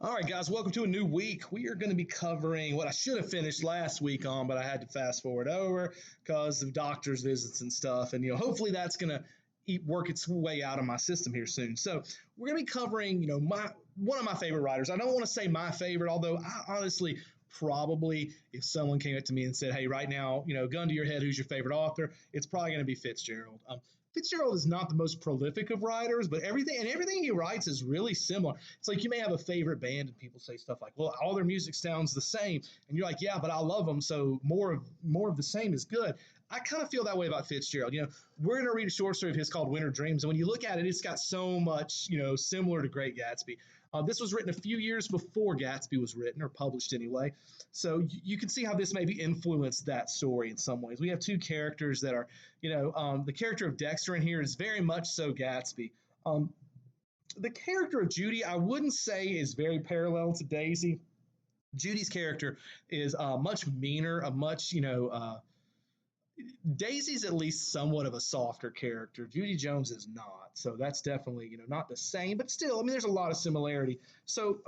All right, guys, welcome to a new week. We are going to be covering what I should have finished last week on, but I had to fast forward over because of doctor's visits and stuff. And, hopefully that's going to work its way out of my system here soon. So we're going to be covering, one of my favorite writers. I don't want to say my favorite, although I honestly probably, if someone came up to me and said, hey, right now, gun to your head, who's your favorite author? It's probably going to be Fitzgerald. Fitzgerald is not the most prolific of writers, but everything he writes is really similar. It's like you may have a favorite band and people say stuff like, well, all their music sounds the same. And you're like, yeah, but I love them, so more of the same is good. I kind of feel that way about Fitzgerald. We're going to read a short story of his called Winter Dreams. And when you look at it, it's got so much, similar to Great Gatsby. This was written a few years before Gatsby was written, or published anyway. So you can see how this maybe influenced that story in some ways. We have two characters that are, the character of Dexter in here is very much so Gatsby. The character of Judy, I wouldn't say is very parallel to Daisy. Judy's character is much meaner, a much, Daisy's at least somewhat of a softer character. Judy Jones is not. So that's definitely, not the same, but still, there's a lot of similarity. So,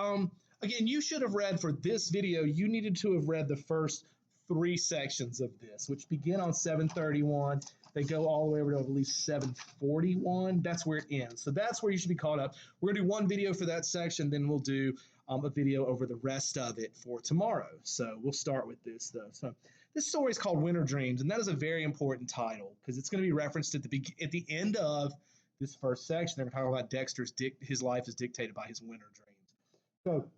again, you should have read for this video, you needed to have read the first three sections of this, which begin on 731. They go all the way over to at least 741. That's where it ends. So that's where you should be caught up. We're going to do one video for that section, then we'll do a video over the rest of it for tomorrow. So we'll start with this, though. So this story is called Winter Dreams, and that is a very important title because it's going to be referenced at the end of this first section. They're talking about Dexter's his life is dictated by his winter dreams. So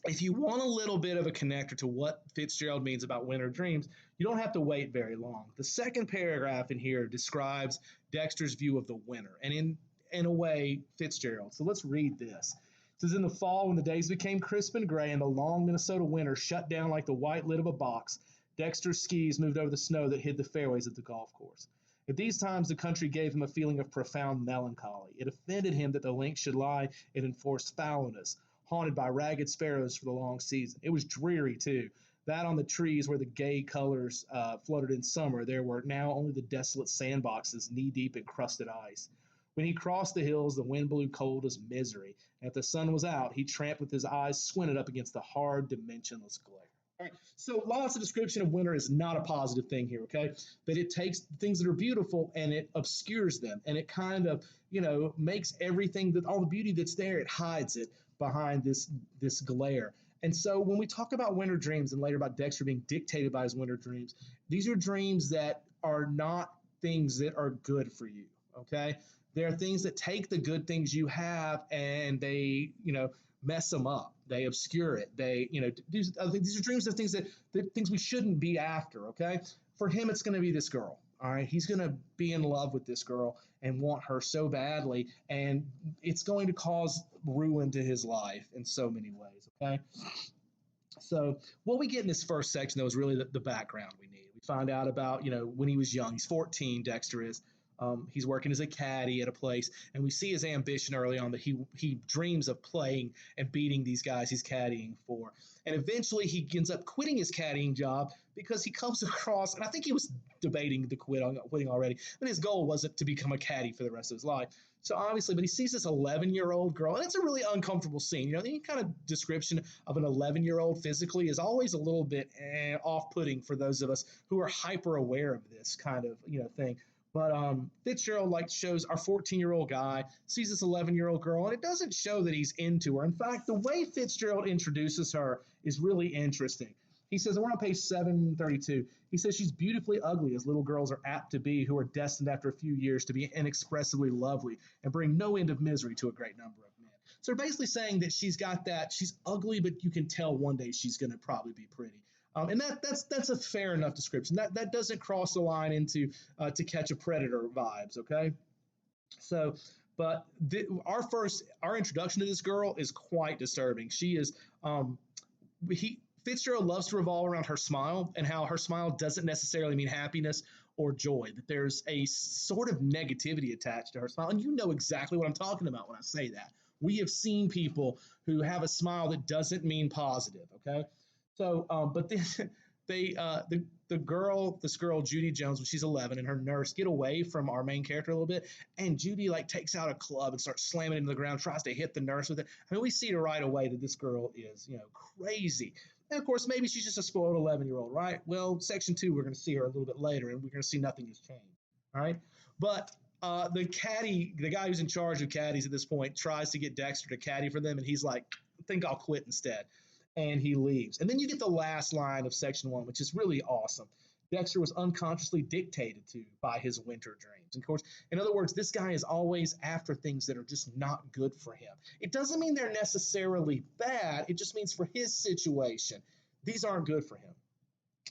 if you want a little bit of a connector to what Fitzgerald means about winter dreams, you don't have to wait very long. The second paragraph in here describes Dexter's view of the winter, and in a way, Fitzgerald. So let's read this. It says, in the fall, when the days became crisp and gray and the long Minnesota winter shut down like the white lid of a box, Dexter's skis moved over the snow that hid the fairways of the golf course. At these times, the country gave him a feeling of profound melancholy. It offended him that the links should lie in enforced foulness, haunted by ragged sparrows for the long season. It was dreary, too. That on the trees where the gay colors floated in summer, there were now only the desolate sandboxes, knee-deep in crusted ice. When he crossed the hills, the wind blew cold as misery, and if the sun was out, he tramped with his eyes squinted up against the hard, dimensionless glare. All right, so lots of description of winter is not a positive thing here, okay? But it takes things that are beautiful and it obscures them, and it kind of, makes everything, that all the beauty that's there, it hides it behind this glare. And so when we talk about winter dreams and later about Dexter being dictated by his winter dreams, these are dreams that are not things that are good for you, okay? There are things that take the good things you have and they, mess them up. They obscure it. They, these are dreams of things that things we shouldn't be after, okay? For him, it's going to be this girl, all right? He's going to be in love with this girl and want her so badly, and it's going to cause ruin to his life in so many ways, okay? So what we get in this first section, though, is really the background we need. We find out about, when he was young. He's 14, Dexter is. He's working as a caddy at a place, and we see his ambition early on that he dreams of playing and beating these guys he's caddying for. And eventually he ends up quitting his caddying job because he comes across, and I think he was debating the quitting already, but his goal wasn't to become a caddy for the rest of his life. So obviously, but he sees this 11-year-old girl, and it's a really uncomfortable scene. Any kind of description of an 11-year-old physically is always a little bit off-putting for those of us who are hyper aware of this kind of thing. But Fitzgerald shows our 14-year-old guy sees this 11-year-old girl, and it doesn't show that he's into her. In fact, the way Fitzgerald introduces her is really interesting. He says, and we're on page 732, he says she's beautifully ugly, as little girls are apt to be, who are destined after a few years to be inexpressibly lovely and bring no end of misery to a great number of men. So they're basically saying that she's got that, she's ugly, but you can tell one day she's going to probably be pretty. And that's a fair enough description. That doesn't cross the line into To Catch a Predator vibes, okay? So, but our introduction to this girl is quite disturbing. She is Fitzgerald loves to revolve around her smile and how her smile doesn't necessarily mean happiness or joy, that there's a sort of negativity attached to her smile. And you know exactly what I'm talking about when I say that. We have seen people who have a smile that doesn't mean positive, okay? So, but then This girl Judy Jones, when she's 11, and her nurse get away from our main character a little bit, and Judy like takes out a club and starts slamming it into the ground, tries to hit the nurse with it. I mean, we see right away that this girl is crazy. And of course, maybe she's just a spoiled 11-year-old, right? Well, section 2, we're going to see her a little bit later, and we're going to see nothing has changed. All right, but the caddy, the guy who's in charge of caddies at this point, tries to get Dexter to caddy for them, and he's like, I think I'll quit instead. And he leaves. And then you get the last line of section 1, which is really awesome. Dexter was unconsciously dictated to by his winter dreams. And of course, in other words, this guy is always after things that are just not good for him. It doesn't mean they're necessarily bad. It just means for his situation, these aren't good for him.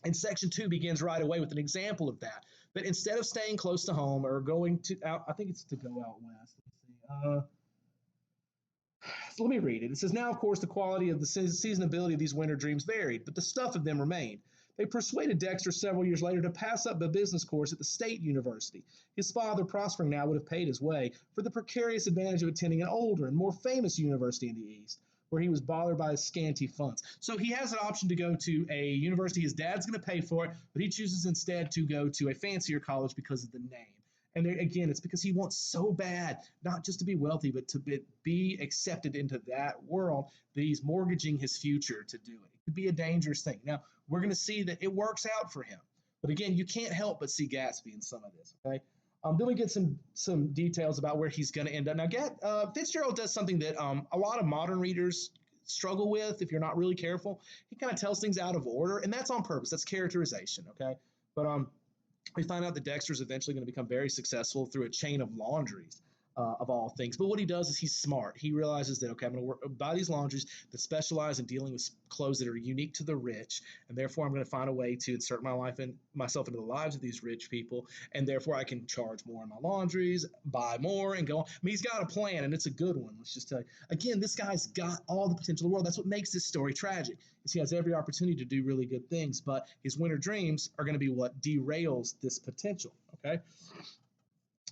And section 2 begins right away with an example of that. But instead of staying close to home or going to out, I think it's to go out west. Let's see. So let me read it. It says, now, of course, the quality of the seasonability of these winter dreams varied, but the stuff of them remained. They persuaded Dexter several years later to pass up the business course at the state university. His father, prospering now, would have paid his way for the precarious advantage of attending an older and more famous university in the East, where he was bothered by his scanty funds. So he has an option to go to a university. His dad's going to pay for it, but he chooses instead to go to a fancier college because of the name. And there, again, it's because he wants so bad, not just to be wealthy, but to be accepted into that world, that he's mortgaging his future to do it. It could be a dangerous thing. Now, we're going to see that it works out for him. But again, you can't help but see Gatsby in some of this, okay? Then we get some details about where he's going to end up. Now, Fitzgerald does something that a lot of modern readers struggle with if you're not really careful. He kind of tells things out of order, and that's on purpose. That's characterization, okay? But we find out that Dexter's eventually going to become very successful through a chain of laundries, of all things. But what he does is he's smart. He realizes that, okay, I'm going to buy these laundries that specialize in dealing with clothes that are unique to the rich, and therefore I'm going to find a way to insert myself into the lives of these rich people, and therefore I can charge more in my laundries, buy more, and go on. I mean, he's got a plan, and it's a good one. Let's just tell you. Again, this guy's got all the potential in the world. That's what makes this story tragic, is he has every opportunity to do really good things, but his winter dreams are going to be what derails this potential, okay?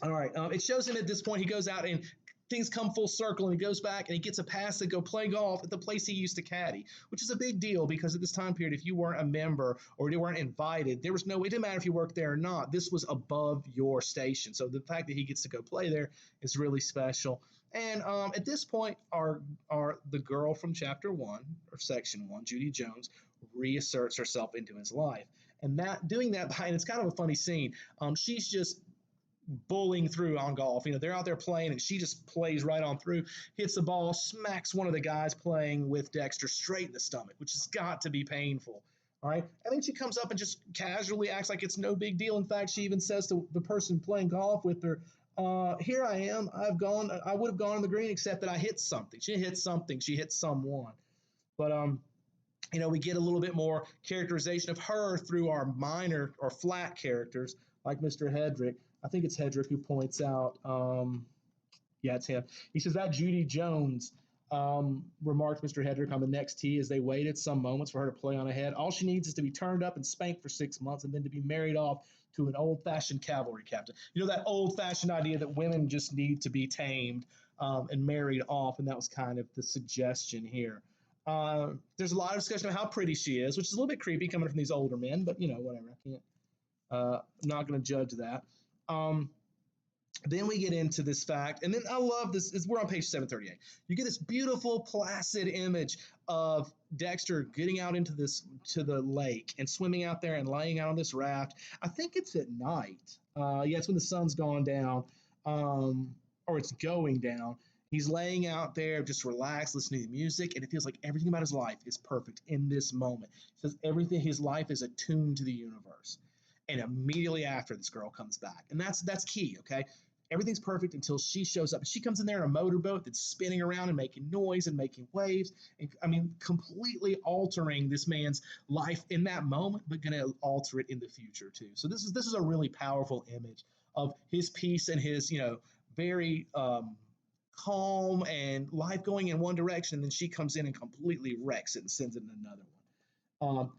All right. It shows him at this point, he goes out and things come full circle, and he goes back and he gets a pass to go play golf at the place he used to caddy, which is a big deal because at this time period, if you weren't a member or you weren't invited, there was no, it didn't matter if you worked there or not. This was above your station. So the fact that he gets to go play there is really special. And at this point, the girl from chapter 1 or section 1, Judy Jones, reasserts herself into his life. And doing that and it's kind of a funny scene. She's just bullying through on golf. They're out there playing, and she just plays right on through, hits the ball, smacks one of the guys playing with Dexter straight in the stomach, which has got to be painful. All right. And then she comes up and just casually acts like it's no big deal. In fact, she even says to the person playing golf with her, here I am. I would have gone on the green except that I hit something. She hit something. She hit someone. But, we get a little bit more characterization of her through our minor or flat characters like Mr. Hedrick. I think it's Hedrick who points out, yeah, it's him. He says that Judy Jones, remarked Mr. Hedrick on the next tee as they waited some moments for her to play on ahead. All she needs is to be turned up and spanked for 6 months and then to be married off to an old-fashioned cavalry captain. That old-fashioned idea that women just need to be tamed and married off, and that was kind of the suggestion here. There's a lot of discussion of how pretty she is, which is a little bit creepy coming from these older men, but, whatever. I can't. I'm not going to judge that. Then we get into this fact, and then I love this. We're on page 738. You get this beautiful, placid image of Dexter getting out to the lake and swimming out there and laying out on this raft. I think it's at night. It's when the sun's gone down, or it's going down. He's laying out there, just relaxed, listening to music, and it feels like everything about his life is perfect in this moment. He says his life is attuned to the universe. And immediately after, this girl comes back. And that's key, okay? Everything's perfect until she shows up. She comes in there in a motorboat that's spinning around and making noise and making waves. And, completely altering this man's life in that moment, but going to alter it in the future, too. So this is a really powerful image of his peace and his, very calm and life going in one direction. And then she comes in and completely wrecks it and sends it in another one.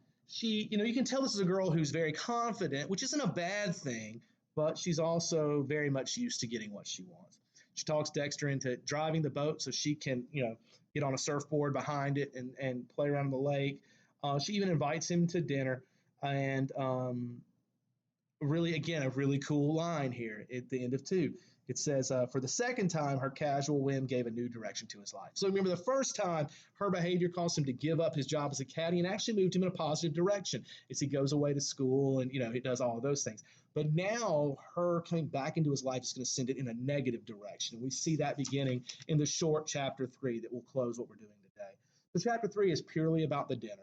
You can tell this is a girl who's very confident, which isn't a bad thing, but she's also very much used to getting what she wants. She talks Dexter into driving the boat so she can, get on a surfboard behind it and play around the lake. She even invites him to dinner. And really, again, a really cool line here at the end of 2. It says, for the second time, her casual whim gave a new direction to his life. So remember, the first time, her behavior caused him to give up his job as a caddy and actually moved him in a positive direction as he goes away to school and, he does all of those things. But now her coming back into his life is going to send it in a negative direction. And we see that beginning in the short chapter 3 that will close what we're doing today. So chapter 3 is purely about the dinner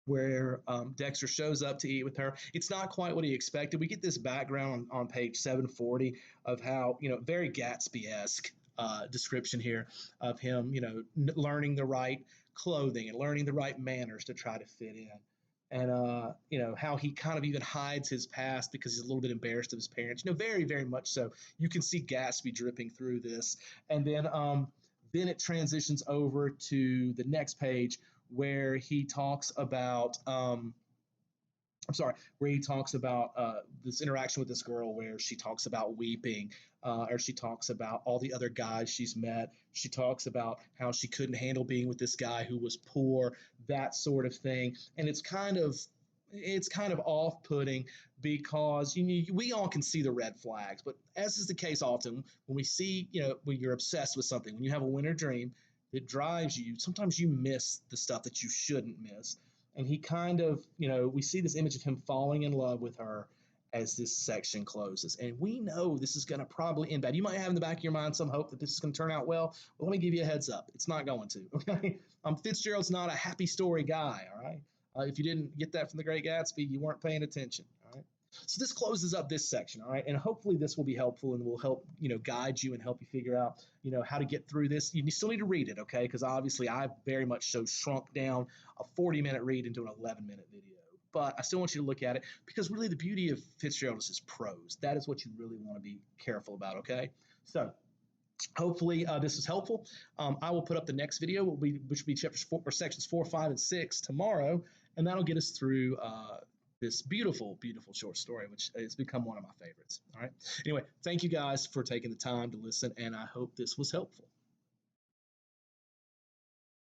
where Dexter shows up to eat with her. It's not quite what he expected. We get this background on page 740 of how, very Gatsby-esque description here of him, learning the right clothing and learning the right manners to try to fit in. And, how he kind of even hides his past because he's a little bit embarrassed of his parents, very, very much so. You can see Gatsby dripping through this. And then it transitions over to the next page where he talks about where he talks about this interaction with this girl where she talks about weeping, or she talks about all the other guys she's met. She talks about how she couldn't handle being with this guy who was poor, that sort of thing. And it's kind of off-putting because we all can see the red flags, but as is the case often when we see, when you're obsessed with something, when you have a winter dream that drives you, sometimes you miss the stuff that you shouldn't miss. And he kind of, we see this image of him falling in love with her as this section closes. And we know this is going to probably end bad. You might have in the back of your mind some hope that this is going to turn out well. But let me give you a heads up. It's not going to, okay? Fitzgerald's not a happy story guy, all right? If you didn't get that from The Great Gatsby, you weren't paying attention, all right? So this closes up this section, all right? And hopefully this will be helpful and will help, guide you and help you figure out, how to get through this. You still need to read it, okay? Because obviously I very much so shrunk down a 40-minute read into an 11-minute video. But I still want you to look at it because really the beauty of Fitzgerald is his prose. That is what you really want to be careful about, okay? So hopefully this is helpful. I will put up the next video, which will be sections 4, 5, and 6 tomorrow, and that'll get us through this beautiful, beautiful short story, which has become one of my favorites. All right. Anyway, thank you guys for taking the time to listen, and I hope this was helpful.